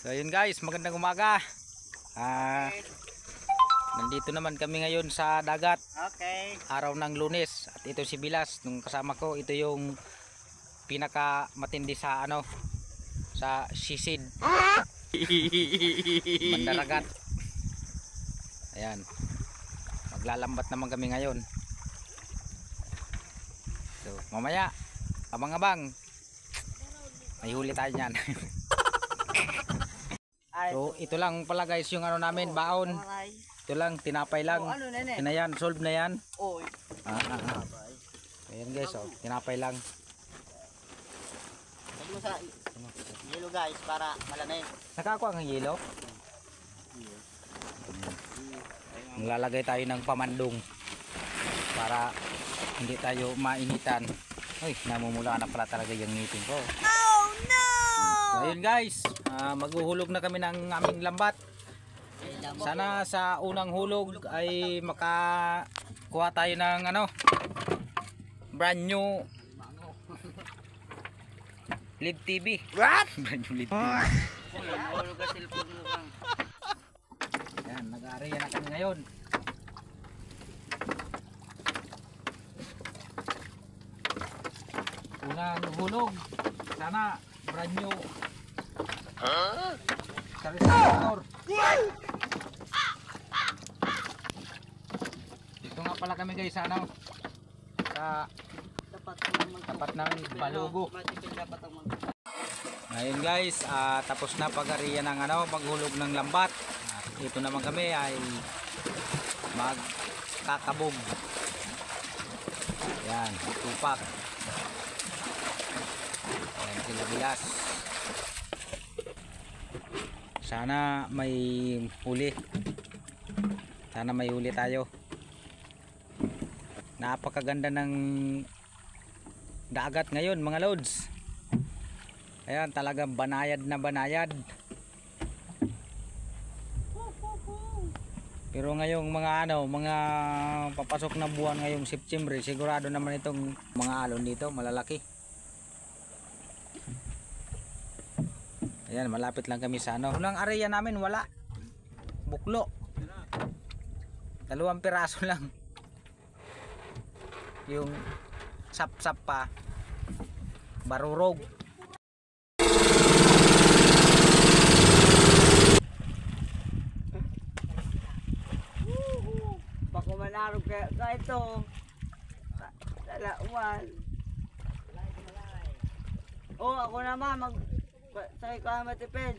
So yun guys, magandang umaga. Nandito naman kami ngayon sa dagat. Okay. Araw ng Lunes. At ito si Bilas, nung kasama ko. Ito yung pinaka matindi sa sa sisid. Mandaragat. Ayan. Maglalambat naman kami ngayon. So mamaya, abang-abang. May huli tayo niyan. So ito lang pala guys yung namin, baon. Ito lang, tinapay lang. Ito na yan, solve na yan. Ayan guys, tinapay lang. Sabi mo sa yelo guys para malamig. Nakakuha ng yelo. Maglalagay tayo ng pamandong para hindi tayo mainitan. Uy, namumula na pala talaga yung ngipin ko. Oh no! So ayun guys, maghuhulog na kami ng aming lambat. Sana sa unang hulog ay makakuha tayo ng brand new LED TV. What? Brand new LED TV. Hulog ka cellphone mo kang. Yan, nag-aariya na kami ngayon. Unang hulog. Sana brand new. Motor. Dito nga pala kami guys sa tapat ng Balugo. Ngayon guys, tapos na pag-ariya ng maghulog ng lambat. Ito naman kami ay magkakabog. Yan, tupak. Ayan sila Bilas. Sana may huli. Sana may huli tayo. Napakaganda ng dagat ngayon mga lods. Ayan, talagang banayad na banayad. Pero ngayong mga papasok na buwan ngayong September, sigurado naman itong mga alon dito malalaki. Ayan, malapit lang kami sa unang area namin wala. Buklo. 2 piraso lang. Yung sap-sap pa. Barurog. Bako manarog ka ito. Dalauan. Oh, ako naman sakay ka matipid.